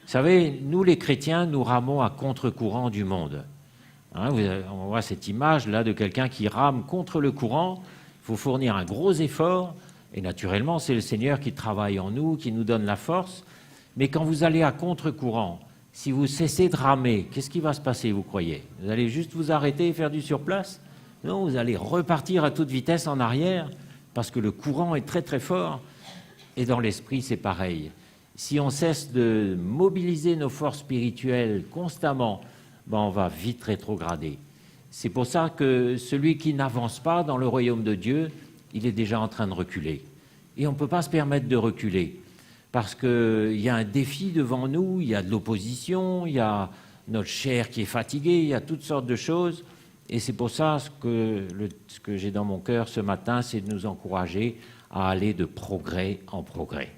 Vous savez, nous les chrétiens, nous ramons à contre-courant du monde. Hein, on voit cette image-là de quelqu'un qui rame contre le courant. Il faut fournir un gros effort. Et naturellement, c'est le Seigneur qui travaille en nous, qui nous donne la force. Mais quand vous allez à contre-courant, si vous cessez de ramer, qu'est-ce qui va se passer, vous croyez? Vous allez juste vous arrêter et faire du surplace? Non, vous allez repartir à toute vitesse en arrière, parce que le courant est très très fort. Et dans l'esprit, c'est pareil. Si on cesse de mobiliser nos forces spirituelles constamment, ben on va vite rétrograder. C'est pour ça que celui qui n'avance pas dans le royaume de Dieu, il est déjà en train de reculer. Et on ne peut pas se permettre de reculer, parce qu'il y a un défi devant nous, il y a de l'opposition, il y a notre chair qui est fatiguée, il y a toutes sortes de choses. Et c'est pour ça que ce que j'ai dans mon cœur ce matin, c'est de nous encourager à aller de progrès en progrès.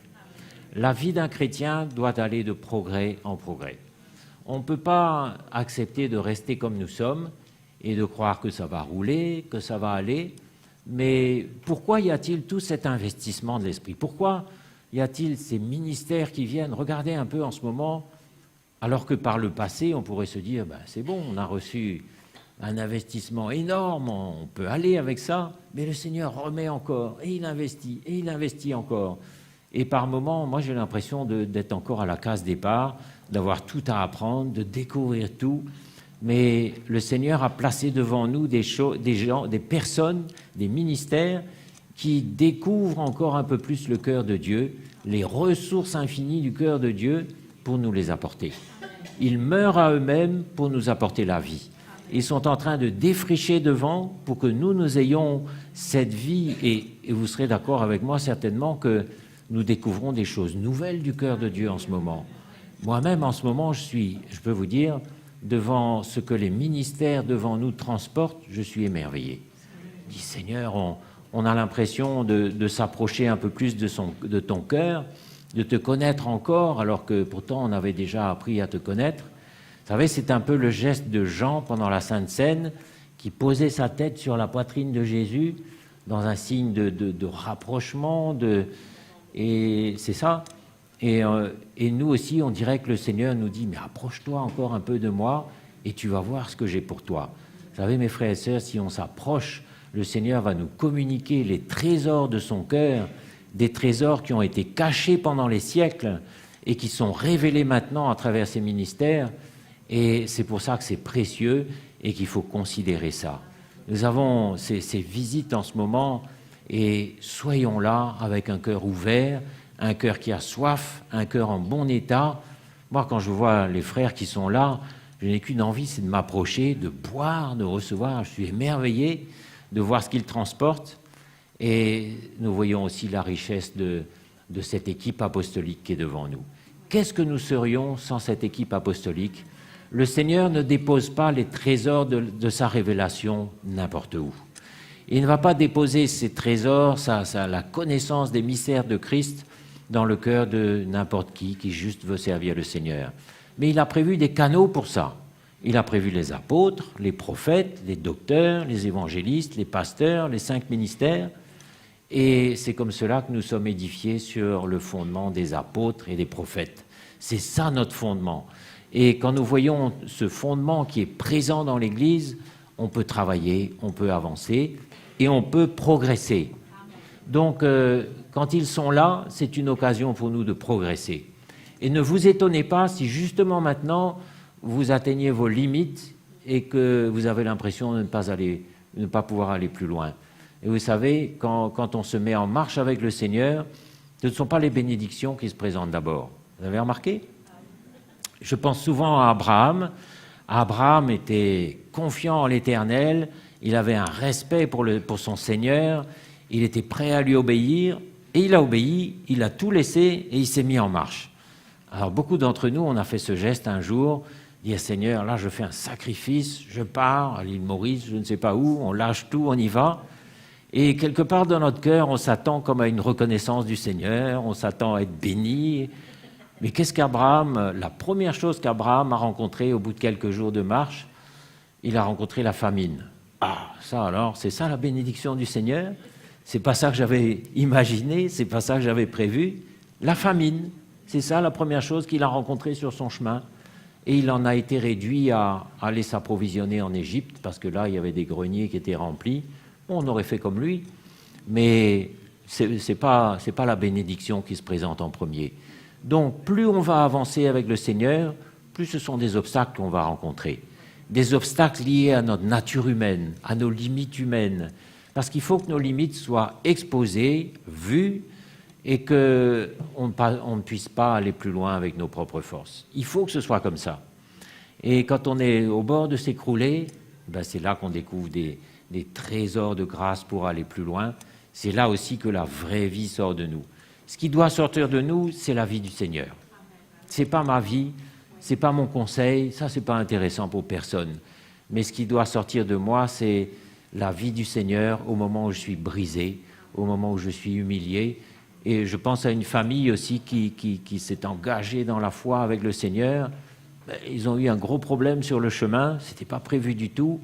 La vie d'un chrétien doit aller de progrès en progrès. On ne peut pas accepter de rester comme nous sommes et de croire que ça va rouler, que ça va aller. Mais pourquoi y a-t-il tout cet investissement de l'esprit? Pourquoi y a-t-il ces ministères qui viennent? Regardez un peu en ce moment, alors que par le passé, on pourrait se dire, ben, c'est bon, on a reçu un investissement énorme, on peut aller avec ça, mais le Seigneur remet encore, et il investit encore. Et par moments, moi j'ai l'impression d'être encore à la case départ, d'avoir tout à apprendre, de découvrir tout. Mais le Seigneur a placé devant nous des gens, des personnes, des ministères qui découvrent encore un peu plus le cœur de Dieu, les ressources infinies du cœur de Dieu pour nous les apporter. Ils meurent à eux-mêmes pour nous apporter la vie. Ils sont en train de défricher devant pour que nous ayons cette vie. Et vous serez d'accord avec moi certainement que nous découvrons des choses nouvelles du cœur de Dieu en ce moment. Moi-même, en ce moment, je peux vous dire, devant ce que les ministères devant nous transportent, je suis émerveillé. Je dis, Seigneur, on a l'impression de s'approcher un peu plus de ton cœur, de te connaître encore, alors que pourtant on avait déjà appris à te connaître. Vous savez, c'est un peu le geste de Jean pendant la Sainte Seine, qui posait sa tête sur la poitrine de Jésus, dans un signe de rapprochement, et c'est ça. Et nous aussi, on dirait que le Seigneur nous dit, mais approche-toi encore un peu de moi, et tu vas voir ce que j'ai pour toi. Vous savez, mes frères et sœurs, si on s'approche, le Seigneur va nous communiquer les trésors de son cœur, des trésors qui ont été cachés pendant les siècles, et qui sont révélés maintenant à travers ces ministères. Et c'est pour ça que c'est précieux et qu'il faut considérer ça. Nous avons ces visites en ce moment et soyons là avec un cœur ouvert, un cœur qui a soif, un cœur en bon état. Moi, quand je vois les frères qui sont là, je n'ai qu'une envie, c'est de m'approcher, de boire, de recevoir. Je suis émerveillé de voir ce qu'ils transportent. Et nous voyons aussi la richesse de cette équipe apostolique qui est devant nous. Qu'est-ce que nous serions sans cette équipe apostolique? Le Seigneur ne dépose pas les trésors de sa révélation n'importe où. Il ne va pas déposer ses trésors, la connaissance des mystères de Christ dans le cœur de n'importe qui juste veut servir le Seigneur. Mais il a prévu des canaux pour ça. Il a prévu les apôtres, les prophètes, les docteurs, les évangélistes, les pasteurs, les 5 ministères. Et c'est comme cela que nous sommes édifiés sur le fondement des apôtres et des prophètes. C'est ça notre fondement. Et quand nous voyons ce fondement qui est présent dans l'Église, on peut travailler, on peut avancer et on peut progresser. Donc, quand ils sont là, c'est une occasion pour nous de progresser. Et ne vous étonnez pas si justement maintenant, vous atteignez vos limites et que vous avez l'impression de ne pas pouvoir aller plus loin. Et vous savez, quand on se met en marche avec le Seigneur, ce ne sont pas les bénédictions qui se présentent d'abord. Vous avez remarqué ? Je pense souvent à Abraham. Abraham était confiant en l'Éternel, il avait un respect pour son Seigneur, il était prêt à lui obéir, et il a obéi, il a tout laissé et il s'est mis en marche. Alors beaucoup d'entre nous, on a fait ce geste un jour, dire Seigneur, là je fais un sacrifice, je pars à l'île Maurice, je ne sais pas où, on lâche tout, on y va. Et quelque part dans notre cœur, on s'attend comme à une reconnaissance du Seigneur, on s'attend à être béni. Mais qu'est-ce qu'Abraham, la première chose qu'Abraham a rencontrée au bout de quelques jours de marche, il a rencontré la famine. Ah, ça alors, c'est ça la bénédiction du Seigneur? C'est pas ça que j'avais imaginé, c'est pas ça que j'avais prévu. La famine, C'est ça la première chose qu'il a rencontrée sur son chemin. Et il en a été réduit à aller s'approvisionner en Égypte, parce que là, il y avait des greniers qui étaient remplis. Bon, on aurait fait comme lui, mais c'est pas la bénédiction qui se présente en premier. Donc, plus on va avancer avec le Seigneur, plus ce sont des obstacles qu'on va rencontrer. Des obstacles liés à notre nature humaine, à nos limites humaines. Parce qu'il faut que nos limites soient exposées, vues, et qu'on ne puisse pas aller plus loin avec nos propres forces. Il faut que ce soit comme ça. Et quand on est au bord de s'écrouler, ben c'est là qu'on découvre des trésors de grâce pour aller plus loin. C'est là aussi que la vraie vie sort de nous. Ce qui doit sortir de nous, c'est la vie du Seigneur. Ce n'est pas ma vie, ce n'est pas mon conseil, ça c'est pas intéressant pour personne. Mais ce qui doit sortir de moi, c'est la vie du Seigneur au moment où je suis brisé, au moment où je suis humilié. Et je pense à une famille aussi qui s'est engagée dans la foi avec le Seigneur. Ils ont eu un gros problème sur le chemin, ce n'était pas prévu du tout.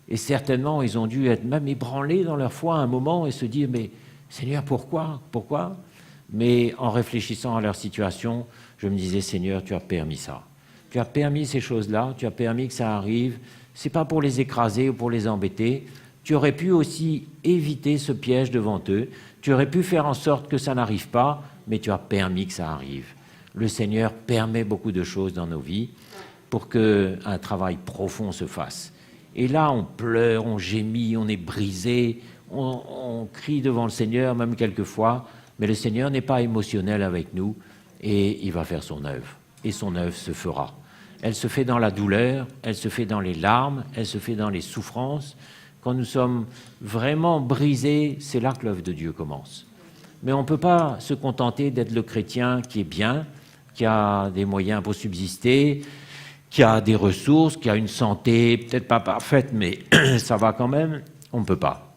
Et certainement, ils ont dû être même ébranlés dans leur foi à un moment et se dire « Mais Seigneur, pourquoi ? Pourquoi ?» Mais en réfléchissant à leur situation, je me disais « Seigneur, tu as permis ça. Tu as permis ces choses-là, tu as permis que ça arrive. Ce n'est pas pour les écraser ou pour les embêter. Tu aurais pu aussi éviter ce piège devant eux. Tu aurais pu faire en sorte que ça n'arrive pas, mais tu as permis que ça arrive. » Le Seigneur permet beaucoup de choses dans nos vies pour qu'un travail profond se fasse. Et là, on pleure, on gémit, on est brisé, on crie devant le Seigneur, même quelquefois, mais le Seigneur n'est pas émotionnel avec nous et il va faire son œuvre. Et son œuvre se fera. Elle se fait dans la douleur, elle se fait dans les larmes, elle se fait dans les souffrances. Quand nous sommes vraiment brisés, c'est là que l'œuvre de Dieu commence. Mais on ne peut pas se contenter d'être le chrétien qui est bien, qui a des moyens pour subsister, qui a des ressources, qui a une santé peut-être pas parfaite, mais ça va quand même. On ne peut pas.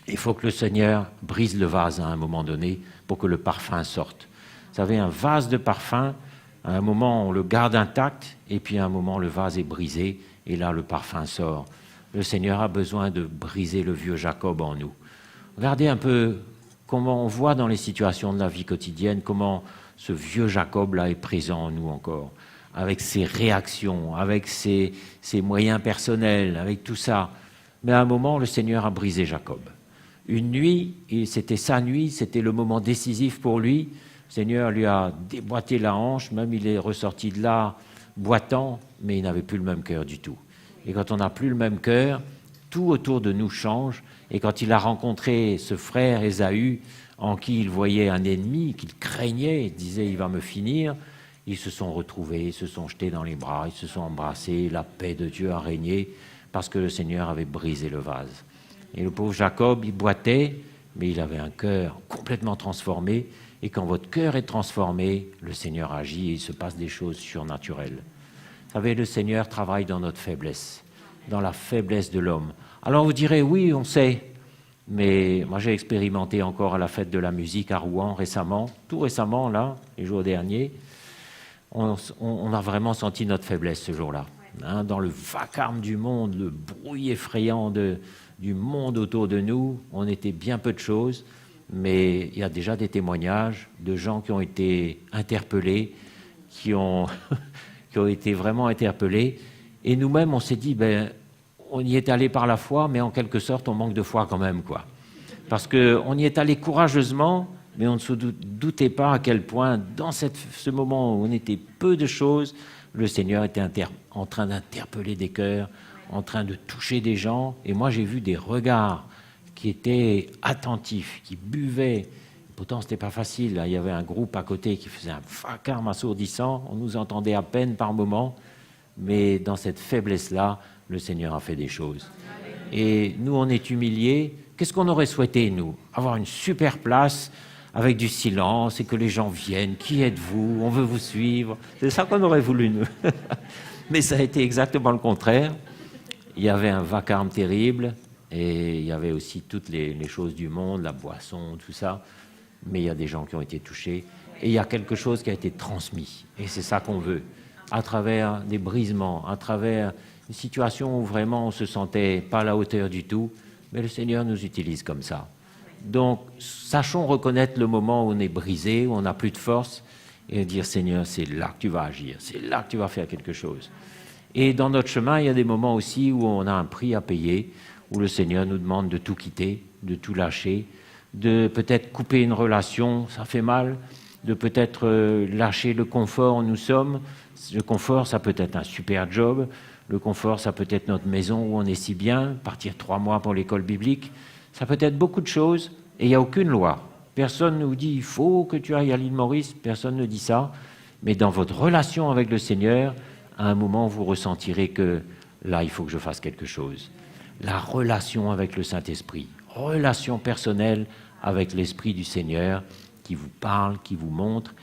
Il faut que le Seigneur brise le vase à un moment donné pour que le parfum sorte. Vous savez, un vase de parfum, à un moment on le garde intact, et puis à un moment le vase est brisé, et là le parfum sort. Le Seigneur a besoin de briser le vieux Jacob en nous. Regardez un peu comment on voit dans les situations de la vie quotidienne, comment ce vieux Jacob-là est présent en nous encore, avec ses réactions, avec ses moyens personnels, avec tout ça. Mais à un moment, le Seigneur a brisé Jacob. Une nuit, et c'était sa nuit, c'était le moment décisif pour lui. Le Seigneur lui a déboîté la hanche, même il est ressorti de là boitant, mais il n'avait plus le même cœur du tout. Et quand on n'a plus le même cœur, tout autour de nous change. Et quand il a rencontré ce frère Ésaü, en qui il voyait un ennemi, qu'il craignait, il disait « il va me finir », ils se sont retrouvés, ils se sont jetés dans les bras, ils se sont embrassés, la paix de Dieu a régné, parce que le Seigneur avait brisé le vase. Et le pauvre Jacob, il boitait, mais il avait un cœur complètement transformé, et quand votre cœur est transformé, le Seigneur agit et il se passe des choses surnaturelles. Vous savez, le Seigneur travaille dans notre faiblesse, dans la faiblesse de l'homme. Alors vous direz, oui, on sait, mais moi j'ai expérimenté encore à la fête de la musique à Rouen récemment, tout récemment, là, les jours derniers, on a vraiment senti notre faiblesse ce jour-là. Hein, dans le vacarme du monde, le bruit effrayant du monde autour de nous, on était bien peu de choses, mais il y a déjà des témoignages de gens qui ont été interpellés, qui ont été vraiment interpellés, et nous-mêmes on s'est dit, on y est allé par la foi, mais en quelque sorte on manque de foi quand même, quoi. Parce qu'on y est allé courageusement, mais on ne se doutait pas à quel point, dans ce moment où on était peu de choses, le Seigneur était en train d'interpeller des cœurs, en train de toucher des gens. Et moi, j'ai vu des regards qui étaient attentifs, qui buvaient. Pourtant, ce n'était pas facile. Là. Il y avait un groupe à côté qui faisait un vacarme assourdissant. On nous entendait à peine par moments. Mais dans cette faiblesse-là, le Seigneur a fait des choses. Et nous, on est humiliés. Qu'est-ce qu'on aurait souhaité, nous ? Avoir une super place avec du silence et que les gens viennent. Qui êtes-vous ? On veut vous suivre. C'est ça qu'on aurait voulu, nous. Mais ça a été exactement le contraire. Il y avait un vacarme terrible et il y avait aussi toutes les choses du monde, la boisson, tout ça. Mais il y a des gens qui ont été touchés et il y a quelque chose qui a été transmis. Et c'est ça qu'on veut. À travers des brisements, à travers une situation où vraiment on ne se sentait pas à la hauteur du tout, mais le Seigneur nous utilise comme ça. Donc, sachons reconnaître le moment où on est brisé, où on n'a plus de force, et dire Seigneur, c'est là que tu vas agir, c'est là que tu vas faire quelque chose. Et dans notre chemin, il y a des moments aussi où on a un prix à payer, où le Seigneur nous demande de tout quitter, de tout lâcher, de peut-être couper une relation, ça fait mal, de peut-être lâcher le confort où nous sommes. Le confort, ça peut être un super job, le confort, ça peut être notre maison où on est si bien, partir 3 mois pour l'école biblique, ça peut être beaucoup de choses, et il n'y a aucune loi. Personne ne vous dit, il faut que tu ailles à l'île Maurice, personne ne dit ça, mais dans votre relation avec le Seigneur, à un moment, vous ressentirez que là, il faut que je fasse quelque chose. La relation avec le Saint-Esprit, relation personnelle avec l'Esprit du Seigneur qui vous parle, qui vous montre,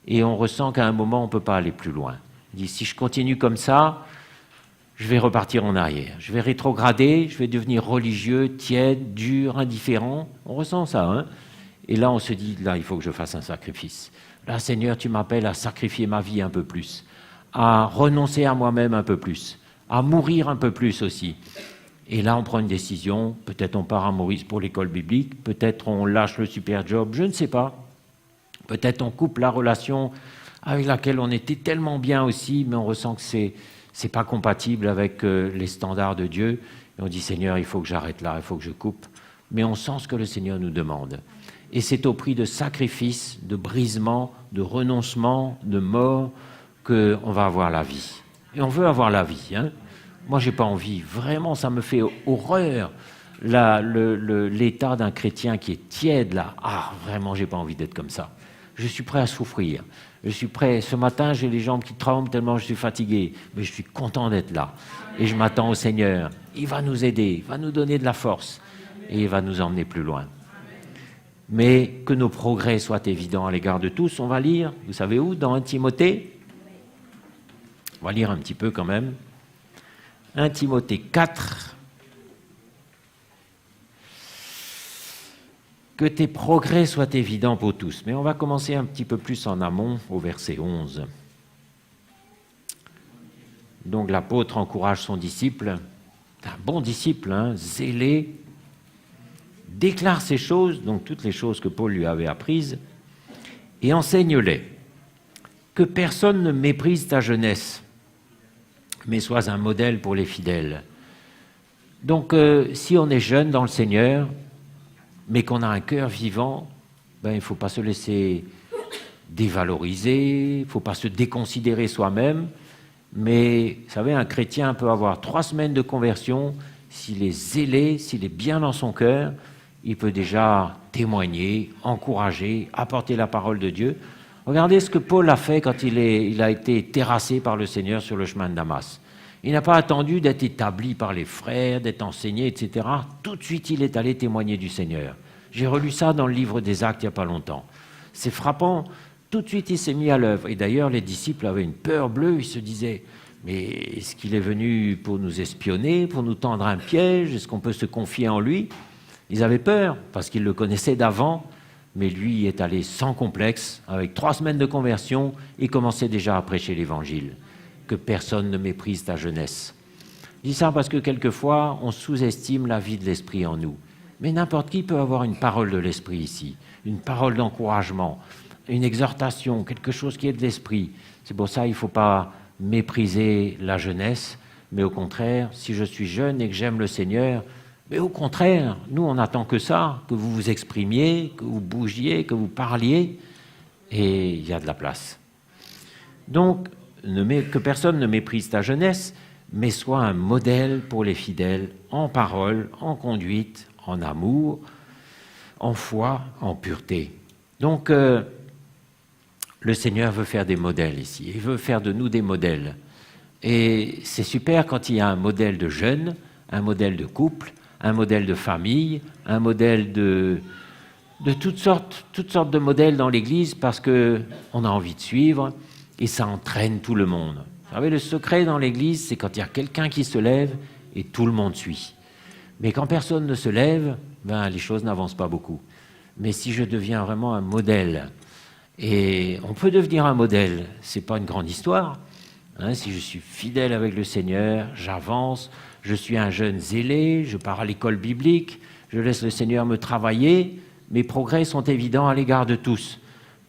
et on ressent qu'à un moment, on ne peut pas aller plus loin. On dit, si je continue comme ça, je vais repartir en arrière, je vais rétrograder, je vais devenir religieux, tiède, dur, indifférent. On ressent ça, hein? Et là, on se dit, là, il faut que je fasse un sacrifice. Là, Seigneur, tu m'appelles à sacrifier ma vie un peu plus, à renoncer à moi-même un peu plus, à mourir un peu plus aussi. Et là, on prend une décision. Peut-être on part à Maurice pour l'école biblique, peut-être on lâche le super job, je ne sais pas. Peut-être on coupe la relation avec laquelle on était tellement bien aussi, mais on ressent que c'est pas compatible avec les standards de Dieu. Et on dit, Seigneur, il faut que j'arrête là, il faut que je coupe. Mais on sent ce que le Seigneur nous demande. Et c'est au prix de sacrifices, de brisements, de renoncements, de mort, qu'on va avoir la vie. Et on veut avoir la vie, hein. Moi, je n'ai pas envie. Vraiment, ça me fait horreur, l'état d'un chrétien qui est tiède, là. Ah, vraiment, je n'ai pas envie d'être comme ça. Je suis prêt à souffrir. Je suis prêt. Ce matin, j'ai les jambes qui tremblent tellement je suis fatigué. Mais je suis content d'être là. Et je m'attends au Seigneur. Il va nous aider, il va nous donner de la force. Et il va nous emmener plus loin. Mais que nos progrès soient évidents à l'égard de tous. On va lire, vous savez où, dans 1 Timothée. On va lire un petit peu quand même. 1 Timothée 4. Que tes progrès soient évidents pour tous. Mais on va commencer un petit peu plus en amont, au verset 11. Donc l'apôtre encourage son disciple, un bon disciple, hein, zélé, déclare ces choses, donc toutes les choses que Paul lui avait apprises, et enseigne-les. Que personne ne méprise ta jeunesse, mais sois un modèle pour les fidèles. Donc, si on est jeune dans le Seigneur, mais qu'on a un cœur vivant, il ne faut pas se laisser dévaloriser, il ne faut pas se déconsidérer soi-même, mais, vous savez, un chrétien peut avoir 3 semaines de conversion, s'il est zélé, s'il est bien dans son cœur, il peut déjà témoigner, encourager, apporter la parole de Dieu. Regardez ce que Paul a fait quand il a été terrassé par le Seigneur sur le chemin de Damas. Il n'a pas attendu d'être établi par les frères, d'être enseigné, etc. Tout de suite, il est allé témoigner du Seigneur. J'ai relu ça dans le livre des Actes il n'y a pas longtemps. C'est frappant. Tout de suite, il s'est mis à l'œuvre. Et d'ailleurs, les disciples avaient une peur bleue. Ils se disaient, mais est-ce qu'il est venu pour nous espionner, pour nous tendre un piège? Est-ce qu'on peut se confier en lui? Ils avaient peur, parce qu'ils le connaissaient d'avant. Mais lui est allé sans complexe, avec 3 semaines de conversion, et commençait déjà à prêcher l'Évangile. Que personne ne méprise ta jeunesse. Je dis ça parce que quelquefois, on sous-estime la vie de l'Esprit en nous. Mais n'importe qui peut avoir une parole de l'Esprit ici, une parole d'encouragement, une exhortation, quelque chose qui est de l'Esprit. C'est pour ça qu'il ne faut pas mépriser la jeunesse, mais au contraire, si je suis jeune et que j'aime le Seigneur, mais au contraire, nous, on n'attend que ça, que vous vous exprimiez, que vous bougiez, que vous parliez, et il y a de la place. Donc, que personne ne méprise ta jeunesse, mais sois un modèle pour les fidèles, en parole, en conduite, en amour, en foi, en pureté. Donc, le Seigneur veut faire des modèles ici, il veut faire de nous des modèles. Et c'est super quand il y a un modèle de jeune, un modèle de couple, un modèle de famille, un modèle de toutes sortes de modèles dans l'Église, parce qu'on a envie de suivre et ça entraîne tout le monde. Vous savez, le secret dans l'Église, c'est quand il y a quelqu'un qui se lève et tout le monde suit. Mais quand personne ne se lève, les choses n'avancent pas beaucoup. Mais si je deviens vraiment un modèle, et on peut devenir un modèle, c'est pas une grande histoire, hein, si je suis fidèle avec le Seigneur, j'avance, je suis un jeune zélé, je pars à l'école biblique, je laisse le Seigneur me travailler, mes progrès sont évidents à l'égard de tous.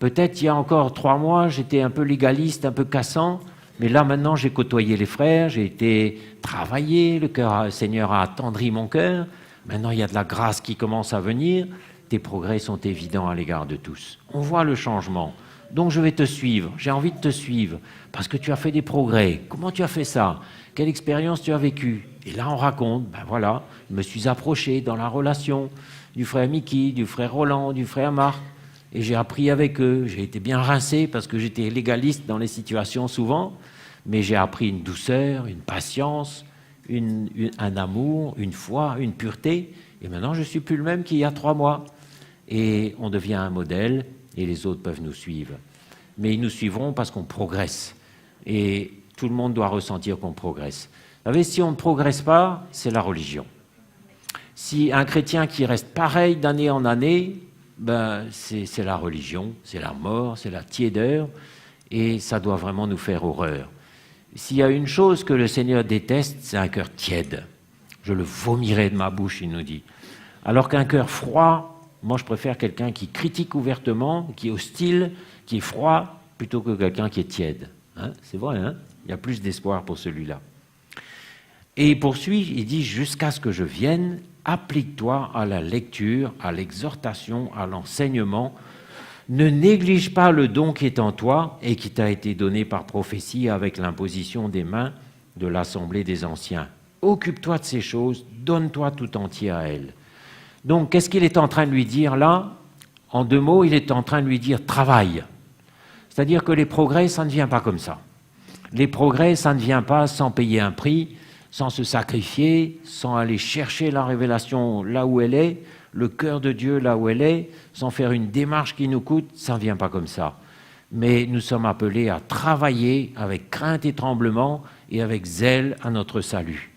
Peut-être il y a encore 3 mois, j'étais un peu légaliste, un peu cassant, mais là maintenant j'ai côtoyé les frères, j'ai été travaillé, le Seigneur a attendri mon cœur. Maintenant il y a de la grâce qui commence à venir. Tes progrès sont évidents à l'égard de tous. On voit le changement. Donc je vais te suivre, j'ai envie de te suivre, parce que tu as fait des progrès. Comment tu as fait ça? Quelle expérience tu as vécue? Et là on raconte, ben voilà, je me suis approché dans la relation du frère Mickey, du frère Roland, du frère Marc, et j'ai appris avec eux. J'ai été bien rincé parce que j'étais légaliste dans les situations souvent, mais j'ai appris une douceur, une patience, un amour, une foi, une pureté, et maintenant je ne suis plus le même qu'il y a 3 mois. Et on devient un modèle, et les autres peuvent nous suivre. Mais ils nous suivront parce qu'on progresse. Et tout le monde doit ressentir qu'on progresse. Vous savez, si on ne progresse pas, c'est la religion. Si un chrétien qui reste pareil d'année en année, ben c'est la religion, c'est la mort, c'est la tiédeur, et ça doit vraiment nous faire horreur. S'il y a une chose que le Seigneur déteste, c'est un cœur tiède. Je le vomirai de ma bouche, il nous dit. Alors qu'un cœur froid, moi, je préfère quelqu'un qui critique ouvertement, qui est hostile, qui est froid, plutôt que quelqu'un qui est tiède. Hein, c'est vrai, hein? Il y a plus d'espoir pour celui-là. Et il poursuit, il dit « Jusqu'à ce que je vienne, applique-toi à la lecture, à l'exhortation, à l'enseignement. Ne néglige pas le don qui est en toi et qui t'a été donné par prophétie avec l'imposition des mains de l'Assemblée des Anciens. Occupe-toi de ces choses, donne-toi tout entier à elles. » Donc, qu'est-ce qu'il est en train de lui dire là? En 2 mots, il est en train de lui dire « travaille ». C'est-à-dire que les progrès, ça ne vient pas comme ça. Les progrès, ça ne vient pas sans payer un prix, sans se sacrifier, sans aller chercher la révélation là où elle est, le cœur de Dieu là où elle est, sans faire une démarche qui nous coûte, ça ne vient pas comme ça. Mais nous sommes appelés à travailler avec crainte et tremblement et avec zèle à notre salut.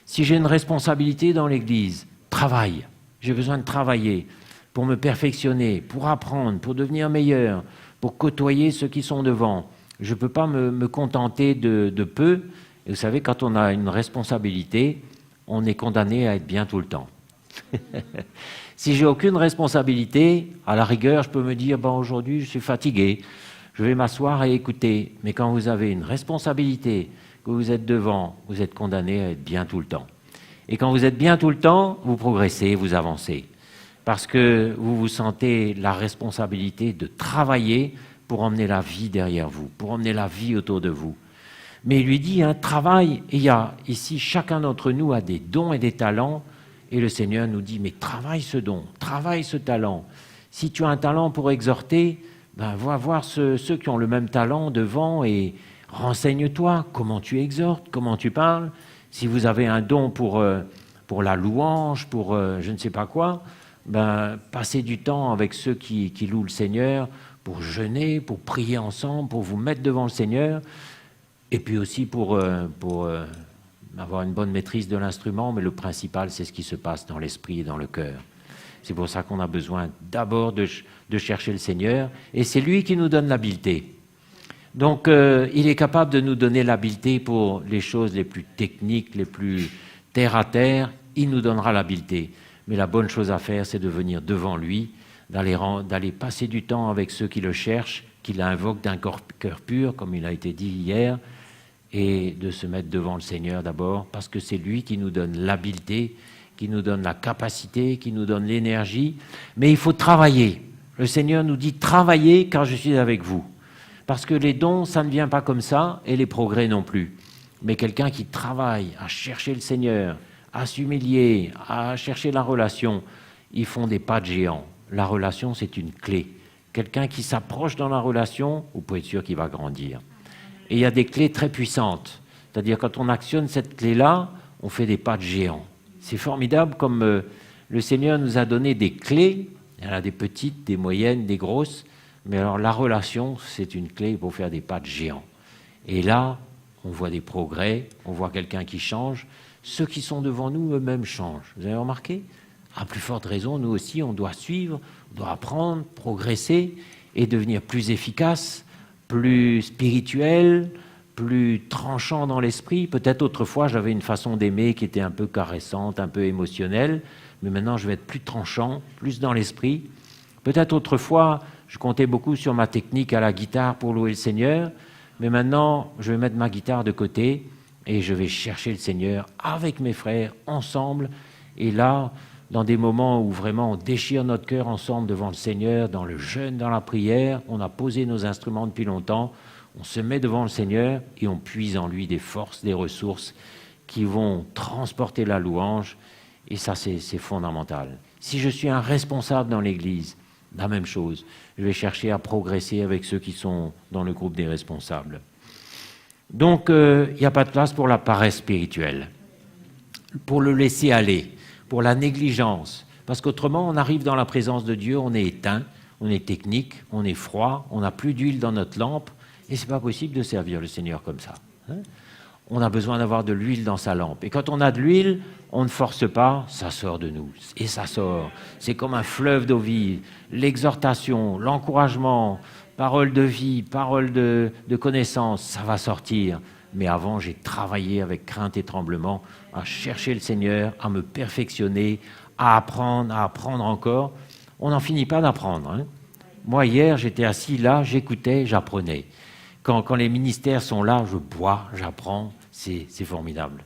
Si j'ai une responsabilité dans l'Église, travaille. J'ai besoin de travailler pour me perfectionner, pour apprendre, pour devenir meilleur, pour côtoyer ceux qui sont devant. Je ne peux pas me contenter de peu. Et vous savez, quand on a une responsabilité, on est condamné à être bien tout le temps. Si j'ai aucune responsabilité, à la rigueur, je peux me dire « aujourd'hui, je suis fatigué, je vais m'asseoir et écouter ». Mais quand vous avez une responsabilité, que vous êtes devant, vous êtes condamné à être bien tout le temps. Et quand vous êtes bien tout le temps, vous progressez, vous avancez. Parce que vous vous sentez la responsabilité de travailler pour emmener la vie derrière vous, pour emmener la vie autour de vous. Mais il lui dit, travaille. Et il y a ici, chacun d'entre nous a des dons et des talents. Et le Seigneur nous dit, mais travaille ce don, travaille ce talent. Si tu as un talent pour exhorter, va voir ceux qui ont le même talent devant et renseigne-toi. Comment tu exhortes, comment tu parles. Si vous avez un don pour la louange, pour je ne sais pas quoi, passez du temps avec ceux qui louent le Seigneur pour jeûner, pour prier ensemble, pour vous mettre devant le Seigneur, et puis aussi pour avoir une bonne maîtrise de l'instrument, mais le principal, c'est ce qui se passe dans l'esprit et dans le cœur. C'est pour ça qu'on a besoin d'abord de chercher le Seigneur, et c'est lui qui nous donne l'habileté. Donc, il est capable de nous donner l'habileté pour les choses les plus techniques, les plus terre à terre. Il nous donnera l'habileté. Mais la bonne chose à faire, c'est de venir devant lui, d'aller passer du temps avec ceux qui le cherchent, qui l'invoquent d'un cœur pur, comme il a été dit hier, et de se mettre devant le Seigneur d'abord, parce que c'est lui qui nous donne l'habileté, qui nous donne la capacité, qui nous donne l'énergie. Mais il faut travailler. Le Seigneur nous dit « Travaillez car je suis avec vous ». Parce que les dons, ça ne vient pas comme ça, et les progrès non plus. Mais quelqu'un qui travaille à chercher le Seigneur, à s'humilier, à chercher la relation, ils font des pas de géant. La relation, c'est une clé. Quelqu'un qui s'approche dans la relation, vous pouvez être sûr qu'il va grandir. Et il y a des clés très puissantes. C'est-à-dire, quand on actionne cette clé-là, on fait des pas de géant. C'est formidable comme le Seigneur nous a donné des clés. Il y en a des petites, des moyennes, des grosses. Mais alors la relation, c'est une clé pour faire des pas de géant. Et là, on voit des progrès, on voit quelqu'un qui change. Ceux qui sont devant nous, eux-mêmes changent. Vous avez remarqué? À plus forte raison, nous aussi, on doit suivre, on doit apprendre, progresser et devenir plus efficace, plus spirituel, plus tranchant dans l'esprit. Peut-être autrefois, j'avais une façon d'aimer qui était un peu caressante, un peu émotionnelle, mais maintenant, je vais être plus tranchant, plus dans l'esprit. Peut-être autrefois, Je comptais beaucoup sur ma technique à la guitare pour louer le Seigneur, mais maintenant, je vais mettre ma guitare de côté et je vais chercher le Seigneur avec mes frères, ensemble. Et là, dans des moments où vraiment on déchire notre cœur ensemble devant le Seigneur, dans le jeûne, dans la prière, on a posé nos instruments depuis longtemps, on se met devant le Seigneur et on puise en lui des forces, des ressources qui vont transporter la louange. Et ça, c'est fondamental. Si je suis un responsable dans l'Église, la même chose. Je vais chercher à progresser avec ceux qui sont dans le groupe des responsables. Donc, il n'y a pas de place pour la paresse spirituelle, pour le laisser aller, pour la négligence. Parce qu'autrement, on arrive dans la présence de Dieu, on est éteint, on est technique, on est froid, on n'a plus d'huile dans notre lampe, et ce n'est pas possible de servir le Seigneur comme ça. Hein? On a besoin d'avoir de l'huile dans sa lampe. Et quand on a de l'huile, on ne force pas, ça sort de nous. Et ça sort. C'est comme un fleuve d'eau vive. L'exhortation, l'encouragement, parole de vie, parole de connaissance, ça va sortir. Mais avant, j'ai travaillé avec crainte et tremblement à chercher le Seigneur, à me perfectionner, à apprendre encore. On n'en finit pas d'apprendre. Hein. Moi, hier, j'étais assis là, j'écoutais, j'apprenais. Quand les ministères sont là, je bois, j'apprends, c'est formidable.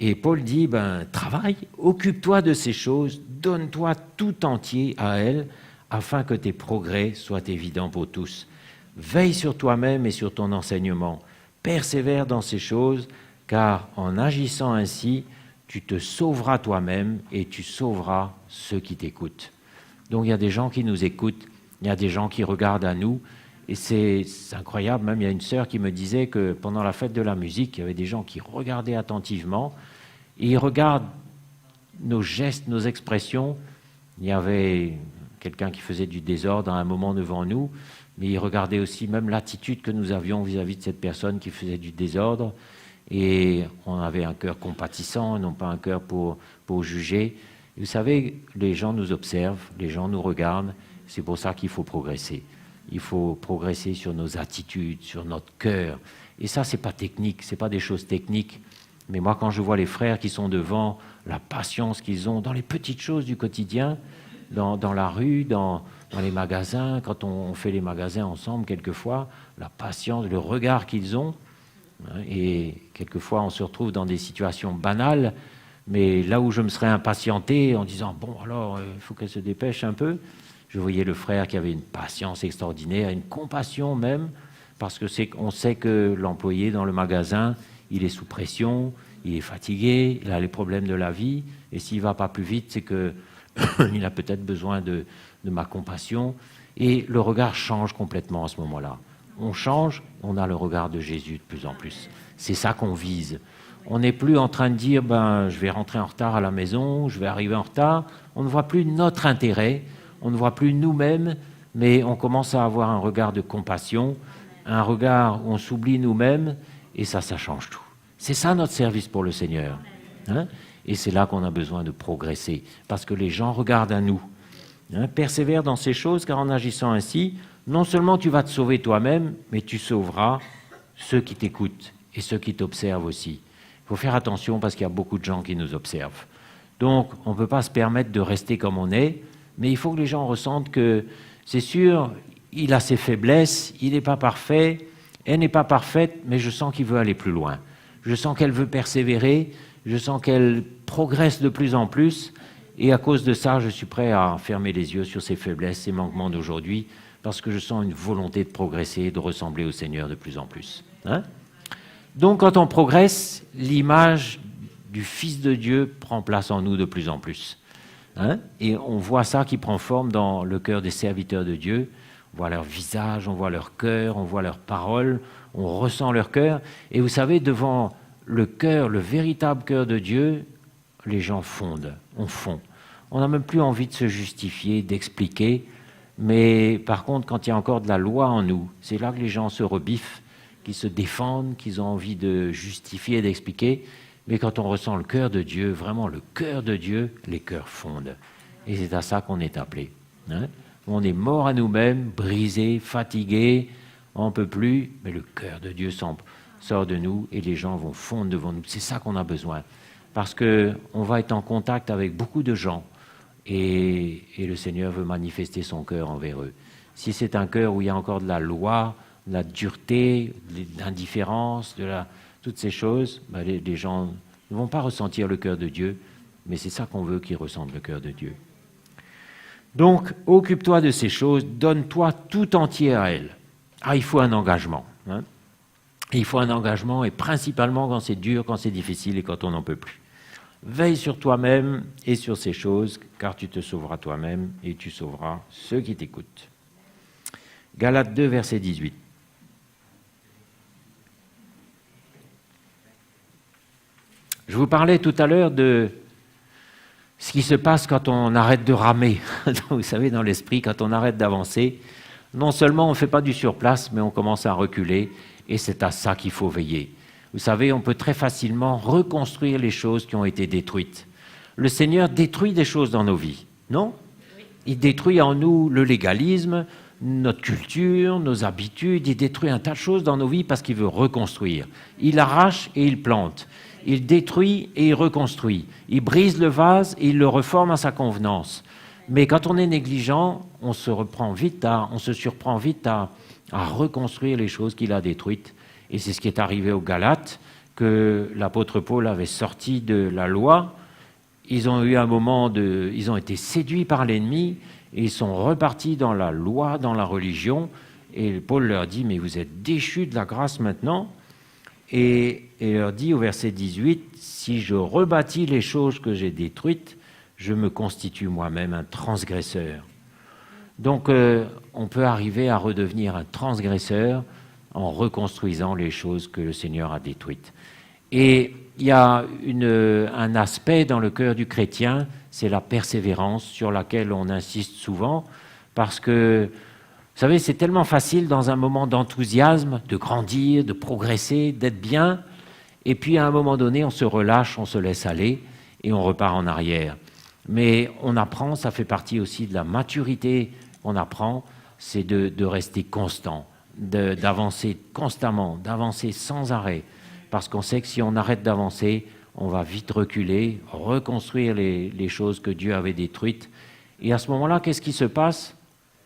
Et Paul dit, travaille, occupe-toi de ces choses, donne-toi tout entier à elles, afin que tes progrès soient évidents pour tous. Veille sur toi-même et sur ton enseignement. Persévère dans ces choses, car en agissant ainsi, tu te sauveras toi-même et tu sauveras ceux qui t'écoutent. Donc il y a des gens qui nous écoutent, il y a des gens qui regardent à nous, et c'est incroyable, même il y a une sœur qui me disait que pendant la fête de la musique, il y avait des gens qui regardaient attentivement, et ils regardent nos gestes, nos expressions. Il y avait quelqu'un qui faisait du désordre à un moment devant nous, mais ils regardaient aussi même l'attitude que nous avions vis-à-vis de cette personne qui faisait du désordre, et on avait un cœur compatissant, non pas un cœur pour juger. Et vous savez, les gens nous observent, les gens nous regardent, c'est pour ça qu'il faut progresser. Il faut progresser sur nos attitudes, sur notre cœur. Et ça, ce n'est pas technique, ce n'est pas des choses techniques. Mais moi, quand je vois les frères qui sont devant, la patience qu'ils ont dans les petites choses du quotidien, dans la rue, dans les magasins, quand on fait les magasins ensemble, quelquefois, la patience, le regard qu'ils ont. Et quelquefois, on se retrouve dans des situations banales, mais là où je me serais impatienté en disant « Bon, alors, il faut qu'elle se dépêche un peu », je voyais le frère qui avait une patience extraordinaire, une compassion même, parce qu'on sait que l'employé dans le magasin, il est sous pression, il est fatigué, il a les problèmes de la vie, et s'il ne va pas plus vite, c'est qu'il a peut-être besoin de ma compassion. Et le regard change complètement à ce moment-là. On change, on a le regard de Jésus de plus en plus. C'est ça qu'on vise. On n'est plus en train de dire je vais rentrer en retard à la maison, je vais arriver en retard. On ne voit plus notre intérêt, on ne voit plus nous-mêmes, mais on commence à avoir un regard de compassion, un regard où on s'oublie nous-mêmes, et ça change tout. C'est ça notre service pour le Seigneur. Hein? Et c'est là qu'on a besoin de progresser, parce que les gens regardent à nous. Hein? Persévère dans ces choses, car en agissant ainsi, non seulement tu vas te sauver toi-même, mais tu sauveras ceux qui t'écoutent et ceux qui t'observent aussi. Il faut faire attention parce qu'il y a beaucoup de gens qui nous observent. Donc, on ne peut pas se permettre de rester comme on est, mais il faut que les gens ressentent que, c'est sûr, il a ses faiblesses, il n'est pas parfait, elle n'est pas parfaite, mais je sens qu'il veut aller plus loin. Je sens qu'elle veut persévérer, je sens qu'elle progresse de plus en plus, et à cause de ça, je suis prêt à fermer les yeux sur ses faiblesses, ses manquements d'aujourd'hui, parce que je sens une volonté de progresser, de ressembler au Seigneur de plus en plus. Hein? Donc, quand on progresse, l'image du Fils de Dieu prend place en nous de plus en plus. Hein? Et on voit ça qui prend forme dans le cœur des serviteurs de Dieu. On voit leur visage, on voit leur cœur, on voit leurs paroles, on ressent leur cœur. Et vous savez, devant le cœur, le véritable cœur de Dieu, les gens fondent, on fond. On n'a même plus envie de se justifier, d'expliquer. Mais par contre, quand il y a encore de la loi en nous, c'est là que les gens se rebiffent, qu'ils se défendent, qu'ils ont envie de justifier, d'expliquer. Mais quand on ressent le cœur de Dieu, vraiment le cœur de Dieu, les cœurs fondent. Et c'est à ça qu'on est appelé. Hein? On est mort à nous-mêmes, brisé, fatigué, on ne peut plus, mais le cœur de Dieu sort de nous et les gens vont fondre devant nous. C'est ça qu'on a besoin. Parce qu'on va être en contact avec beaucoup de gens et le Seigneur veut manifester son cœur envers eux. si c'est un cœur où il y a encore de la loi, de la dureté, de l'indifférence, toutes ces choses, les gens ne vont pas ressentir le cœur de Dieu, mais c'est ça qu'on veut qu'ils ressentent le cœur de Dieu. Donc, occupe-toi de ces choses, donne-toi tout entier à elles. Ah, il faut un engagement. Hein. Il faut un engagement, et principalement quand c'est dur, quand c'est difficile et quand on n'en peut plus. Veille sur toi-même et sur ces choses, car tu te sauveras toi-même et tu sauveras ceux qui t'écoutent. Galates 2, verset 18. Je vous parlais tout à l'heure de ce qui se passe quand on arrête de ramer. Vous savez, dans l'esprit, quand on arrête d'avancer, non seulement on ne fait pas du surplace, mais on commence à reculer, et c'est à ça qu'il faut veiller. Vous savez, on peut très facilement reconstruire les choses qui ont été détruites. Le Seigneur détruit des choses dans nos vies, non ? Il détruit en nous le légalisme, notre culture, nos habitudes, il détruit un tas de choses dans nos vies parce qu'il veut reconstruire. Il arrache et il plante. Il détruit et il reconstruit. Il brise le vase et il le reforme à sa convenance. Mais quand on est négligent, on se surprend vite à reconstruire les choses qu'il a détruites. Et c'est ce qui est arrivé aux Galates, que l'apôtre Paul avait sorti de la loi. Ils ont eu un moment ils ont été séduits par l'ennemi et ils sont repartis dans la loi, dans la religion. Et Paul leur dit, mais vous êtes déchus de la grâce maintenant. Et il leur dit au verset 18, si je rebâtis les choses que j'ai détruites, je me constitue moi-même un transgresseur. Donc on peut arriver à redevenir un transgresseur en reconstruisant les choses que le Seigneur a détruites. Et il y a un aspect dans le cœur du chrétien, c'est la persévérance sur laquelle on insiste souvent, parce que, vous savez, c'est tellement facile dans un moment d'enthousiasme, de grandir, de progresser, d'être bien, et puis à un moment donné, on se relâche, on se laisse aller, et on repart en arrière. Mais on apprend, ça fait partie aussi de la maturité qu'on apprend, c'est de rester constant, d'avancer constamment, d'avancer sans arrêt, parce qu'on sait que si on arrête d'avancer, on va vite reculer, reconstruire les choses que Dieu avait détruites. Et à ce moment-là, qu'est-ce qui se passe ?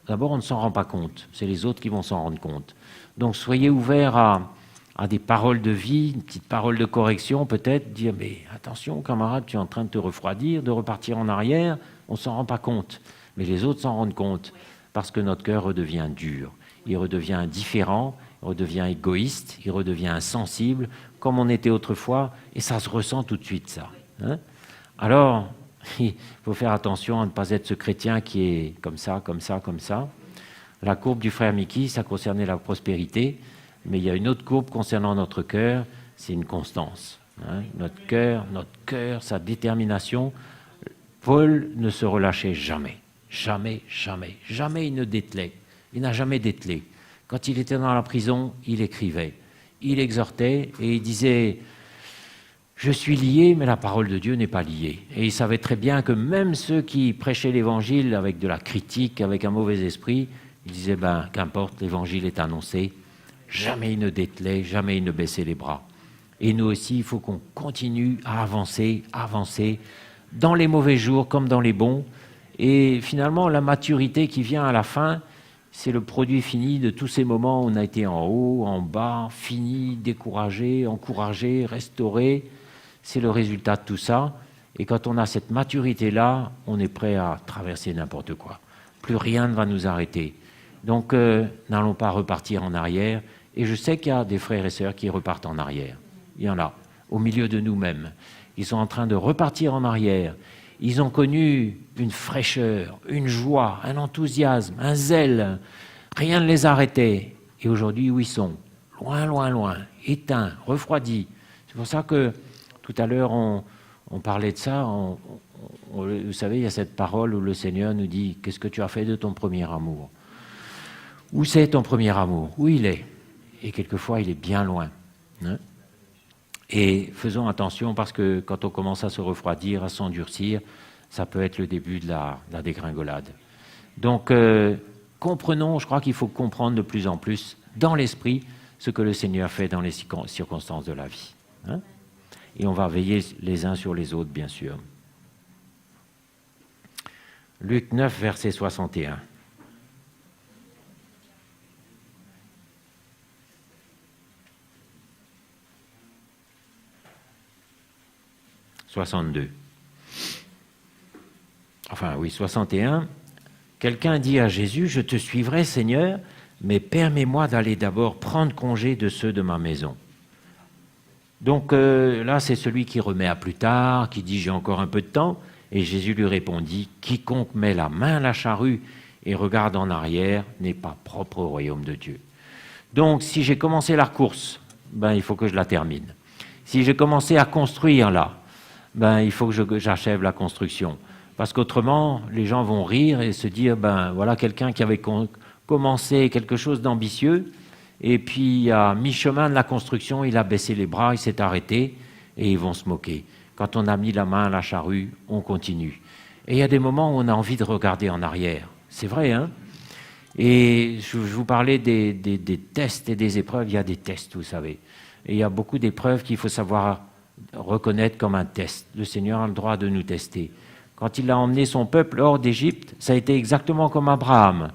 D'abord, on ne s'en rend pas compte, c'est les autres qui vont s'en rendre compte. Donc soyez ouverts à des paroles de vie, une petite parole de correction peut-être, dire « mais attention camarade, tu es en train de te refroidir, de repartir en arrière », on ne s'en rend pas compte, mais les autres s'en rendent compte, parce que notre cœur redevient dur, il redevient indifférent, il redevient égoïste, il redevient insensible, comme on était autrefois, et ça se ressent tout de suite, ça. Hein ? Alors, il faut faire attention à ne pas être ce chrétien qui est comme ça, comme ça, comme ça. La courbe du frère Mickey, ça concernait la prospérité, mais il y a une autre courbe concernant notre cœur, c'est une constance. Hein ? Notre cœur, sa détermination. Paul ne se relâchait jamais, jamais, jamais, jamais il ne dételait. Il n'a jamais dételé. Quand il était dans la prison, il écrivait, il exhortait et il disait « Je suis lié, mais la parole de Dieu n'est pas liée. » Et il savait très bien que même ceux qui prêchaient l'évangile avec de la critique, avec un mauvais esprit, ils disaient « qu'importe, l'évangile est annoncé. » Jamais il ne dételait, jamais il ne baissait les bras. Et nous aussi, il faut qu'on continue à avancer, dans les mauvais jours comme dans les bons. Et finalement, la maturité qui vient à la fin, c'est le produit fini de tous ces moments où on a été en haut, en bas, fini, découragé, encouragé, restauré. C'est le résultat de tout ça. Et quand on a cette maturité-là, on est prêt à traverser n'importe quoi. Plus rien ne va nous arrêter. Donc, n'allons pas repartir en arrière. Et je sais qu'il y a des frères et sœurs qui repartent en arrière. Il y en a, au milieu de nous-mêmes. Ils sont en train de repartir en arrière. Ils ont connu une fraîcheur, une joie, un enthousiasme, un zèle. Rien ne les arrêtait. Et aujourd'hui, où ils sont ? Loin, loin, loin, éteints, refroidis. C'est pour ça que tout à l'heure, on parlait de ça. Vous savez, il y a cette parole où le Seigneur nous dit « Qu'est-ce que tu as fait de ton premier amour ?» Où c'est ton premier amour ? Où il est ? Et quelquefois, il est bien loin. Hein ? Et faisons attention parce que quand on commence à se refroidir, à s'endurcir, ça peut être le début de la dégringolade. Donc, comprenons, je crois qu'il faut comprendre de plus en plus dans l'esprit ce que le Seigneur fait dans les circonstances de la vie. Hein ? Et on va veiller les uns sur les autres, bien sûr. Luc 9, verset 61. 62. Enfin, oui, 61. Quelqu'un dit à Jésus, « Je te suivrai, Seigneur, mais permets-moi d'aller d'abord prendre congé de ceux de ma maison. » Donc là, c'est celui qui remet à plus tard, qui dit « J'ai encore un peu de temps. » Et Jésus lui répondit, « Quiconque met la main à la charrue et regarde en arrière n'est pas propre au royaume de Dieu. » Donc, si j'ai commencé la course, il faut que je la termine. Si j'ai commencé à construire là, il faut que j'achève la construction. Parce qu'autrement, les gens vont rire et se dire, voilà quelqu'un qui avait commencé quelque chose d'ambitieux, et puis à mi-chemin de la construction, il a baissé les bras, il s'est arrêté, et ils vont se moquer. Quand on a mis la main à la charrue, on continue. Et il y a des moments où on a envie de regarder en arrière. C'est vrai, hein ? Et je vous parlais des tests et des épreuves. Il y a des tests, vous savez. Et il y a beaucoup d'épreuves qu'il faut savoir reconnaître comme un test. Le Seigneur a le droit de nous tester. Quand il a emmené son peuple hors d'Égypte, ça a été exactement comme Abraham.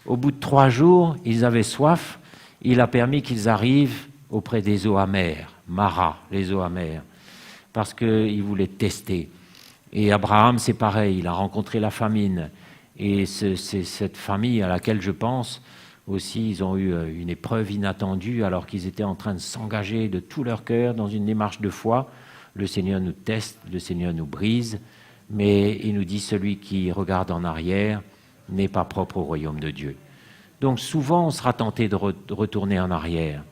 Au bout de 3 jours, ils avaient soif. Il a permis qu'ils arrivent auprès des eaux amères, Mara, les eaux amères, parce qu'il voulait tester. Et Abraham, c'est pareil, il a rencontré la famine. Et c'est cette famille à laquelle je pense aussi, ils ont eu une épreuve inattendue alors qu'ils étaient en train de s'engager de tout leur cœur dans une démarche de foi. Le Seigneur nous teste, le Seigneur nous brise, mais il nous dit celui qui regarde en arrière n'est pas propre au royaume de Dieu. Donc souvent, on sera tenté de retourner en arrière.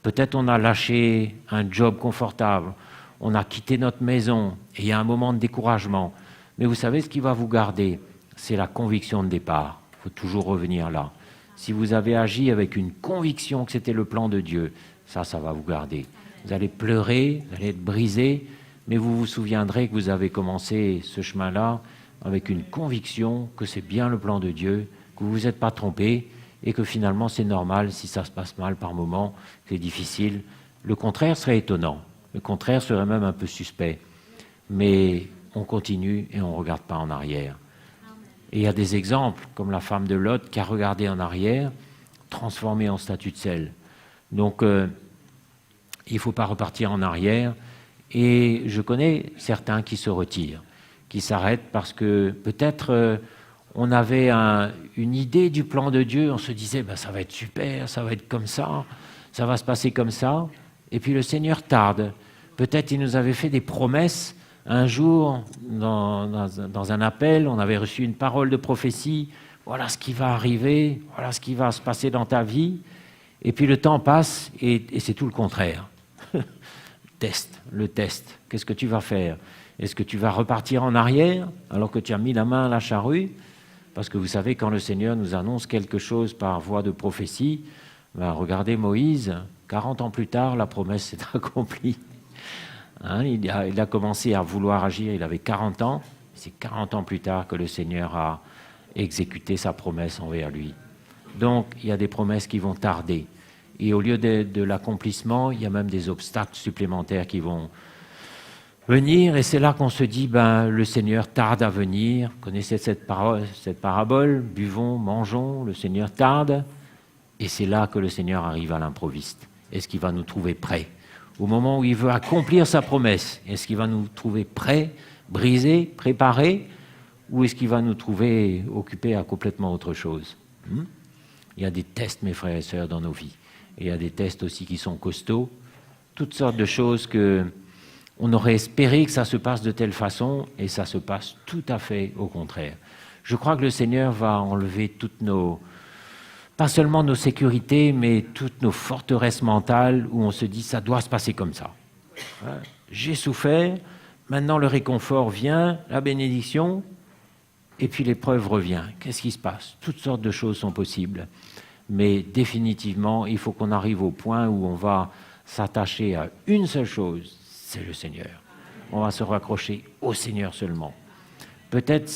Peut-être on a lâché un job confortable, on a quitté notre maison et il y a un moment de découragement. Mais vous savez ce qui va vous garder ? C'est la conviction de départ. Il faut toujours revenir là. Si vous avez agi avec une conviction que c'était le plan de Dieu, ça va vous garder. Vous allez pleurer, vous allez être brisé, mais vous vous souviendrez que vous avez commencé ce chemin-là avec une conviction que c'est bien le plan de Dieu, que vous ne vous êtes pas trompé et que finalement c'est normal si ça se passe mal par moment, c'est difficile. Le contraire serait étonnant. Le contraire serait même un peu suspect. Mais on continue et on ne regarde pas en arrière. Et il y a des exemples, comme la femme de Lot qui a regardé en arrière, transformée en statue de sel. Donc, il ne faut pas repartir en arrière. Et je connais certains qui se retirent, qui s'arrêtent parce que peut-être on avait une idée du plan de Dieu, on se disait ça va être super, ça va être comme ça va se passer comme ça. Et puis le Seigneur tarde. Peut-être il nous avait fait des promesses. Un jour, dans un appel, on avait reçu une parole de prophétie. Voilà ce qui va arriver, voilà ce qui va se passer dans ta vie. Et puis le temps passe et c'est tout le contraire. Le test. Qu'est-ce que tu vas faire ? Est-ce que tu vas repartir en arrière alors que tu as mis la main à la charrue ? Parce que vous savez, quand le Seigneur nous annonce quelque chose par voie de prophétie, regardez Moïse, 40 ans plus tard, la promesse s'est accomplie. Il a commencé à vouloir agir, il avait 40 ans. C'est 40 ans plus tard que le Seigneur a exécuté sa promesse envers lui. Donc, il y a des promesses qui vont tarder. Et au lieu de l'accomplissement, il y a même des obstacles supplémentaires qui vont venir. Et c'est là qu'on se dit, le Seigneur tarde à venir. Vous connaissez cette parabole, buvons, mangeons, le Seigneur tarde. Et c'est là que le Seigneur arrive à l'improviste. Est-ce qu'il va nous trouver prêts ? Au moment où il veut accomplir sa promesse, est-ce qu'il va nous trouver prêts, brisés, préparés, ou est-ce qu'il va nous trouver occupés à complètement autre chose ? Il y a des tests, mes frères et sœurs, dans nos vies. Et il y a des tests aussi qui sont costauds. Toutes sortes de choses qu'on aurait espéré que ça se passe de telle façon, et ça se passe tout à fait au contraire. Je crois que le Seigneur va enlever pas seulement nos sécurités, mais toutes nos forteresses mentales où on se dit ça doit se passer comme ça. J'ai souffert, maintenant le réconfort vient, la bénédiction, et puis l'épreuve revient. Qu'est-ce qui se passe ? Toutes sortes de choses sont possibles, mais définitivement, il faut qu'on arrive au point où on va s'attacher à une seule chose, c'est le Seigneur. On va se raccrocher au Seigneur seulement. Peut-être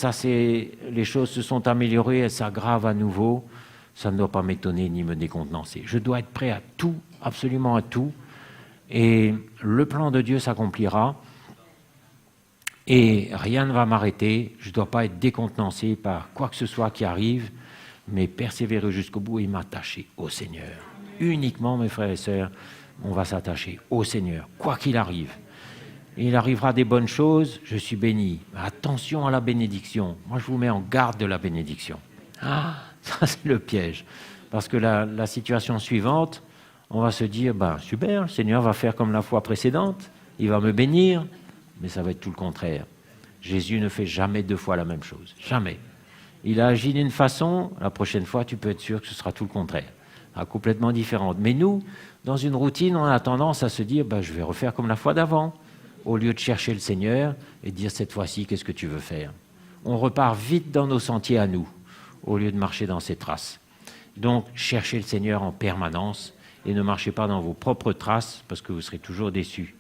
les choses se sont améliorées, elles s'aggravent à nouveau. Ça ne doit pas m'étonner ni me décontenancer. Je dois être prêt à tout, absolument à tout. Et le plan de Dieu s'accomplira. Et rien ne va m'arrêter. Je ne dois pas être décontenancé par quoi que ce soit qui arrive, mais persévérer jusqu'au bout et m'attacher au il arrivera des bonnes choses, je suis béni. Mais attention à la bénédiction. Moi, je vous mets en garde de la bénédiction. Ah, ça, c'est le piège. Parce que la situation suivante, on va se dire, super, le Seigneur va faire comme la fois précédente, il va me bénir, mais ça va être tout le contraire. Jésus ne fait jamais 2 fois la même chose, jamais. Il a agi d'une façon, la prochaine fois, tu peux être sûr que ce sera tout le contraire, complètement différente. Mais nous, dans une routine, on a tendance à se dire, je vais refaire comme la fois d'avant, au lieu de chercher le Seigneur et de dire, cette fois-ci, qu'est-ce que tu veux faire? On repart vite dans nos sentiers à nous, au lieu de marcher dans ses traces. Donc, cherchez le Seigneur en permanence et ne marchez pas dans vos propres traces parce que vous serez toujours déçus.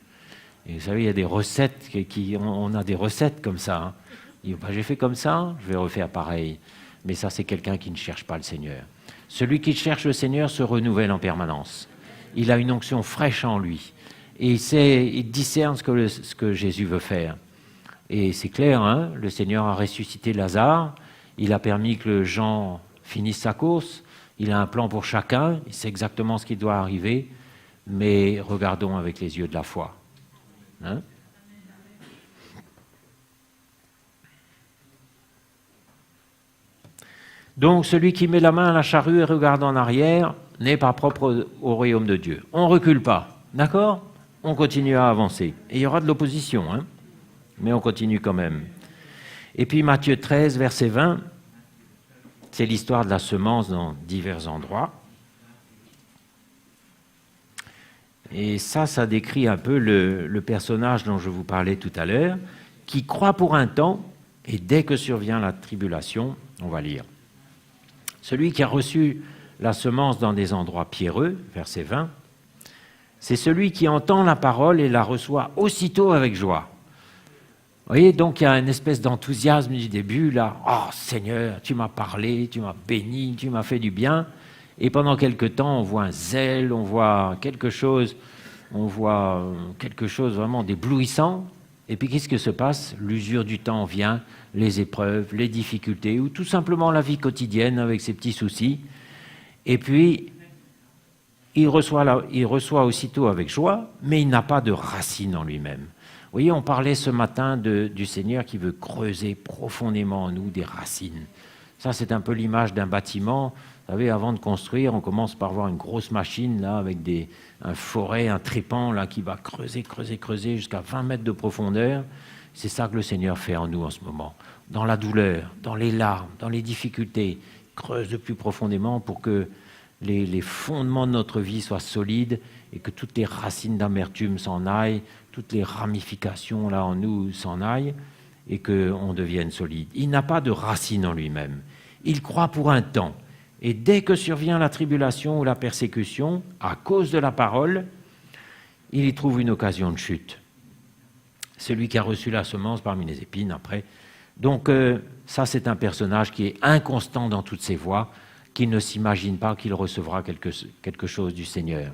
Et vous savez, il y a des recettes, on a des recettes comme ça. Hein. J'ai fait comme ça, je vais refaire pareil. Mais ça, c'est quelqu'un qui ne cherche pas le Seigneur. Celui qui cherche le Seigneur se renouvelle en permanence. Il a une onction fraîche en lui. Et il discerne ce que Jésus veut faire. Et c'est clair, hein, le Seigneur a ressuscité Lazare. Il a permis que Jean finisse sa course. Il a un plan pour chacun. Il sait exactement ce qui doit arriver. Mais regardons avec les yeux de la foi. Hein? Donc, celui qui met la main à la charrue et regarde en arrière n'est pas propre au royaume de Dieu. On ne recule pas, d'accord? On continue à avancer. Et il y aura de l'opposition, hein? Mais on continue quand même. Et puis Matthieu 13, verset 20, c'est l'histoire de la semence dans divers endroits. Et ça décrit un peu le personnage dont je vous parlais tout à l'heure, qui croit pour un temps, et dès que survient la tribulation, on va lire. Celui qui a reçu la semence dans des endroits pierreux, verset 20, c'est celui qui entend la parole et la reçoit aussitôt avec joie. Vous voyez, donc il y a une espèce d'enthousiasme du début, là, « Oh Seigneur, tu m'as parlé, tu m'as béni, tu m'as fait du bien ». Et pendant quelque temps, on voit un zèle, on voit quelque chose vraiment d'éblouissant. Et puis qu'est-ce que se passe? L'usure du temps vient, les épreuves, les difficultés, ou tout simplement la vie quotidienne avec ses petits soucis. Et puis, il reçoit aussitôt avec joie, mais il n'a pas de racine en lui-même. Vous voyez, on parlait ce matin du Seigneur qui veut creuser profondément en nous des racines. Ça, c'est un peu l'image d'un bâtiment. Vous savez, avant de construire, on commence par voir une grosse machine là, avec un forêt, un trépan là, qui va creuser jusqu'à 20 mètres de profondeur. C'est ça que le Seigneur fait en nous en ce moment. Dans la douleur, dans les larmes, dans les difficultés, creuse de plus profondément pour que les fondements de notre vie soient solides et que toutes les racines d'amertume s'en aillent, toutes les ramifications là en nous s'en aillent et qu'on devienne solide. Il n'a pas de racine en lui-même. Il croit pour un temps. Et dès que survient la tribulation ou la persécution, à cause de la parole, il y trouve une occasion de chute. Celui qui a reçu la semence parmi les épines, après. Donc ça, c'est un personnage qui est inconstant dans toutes ses voies, qui ne s'imagine pas qu'il recevra quelque chose du Seigneur.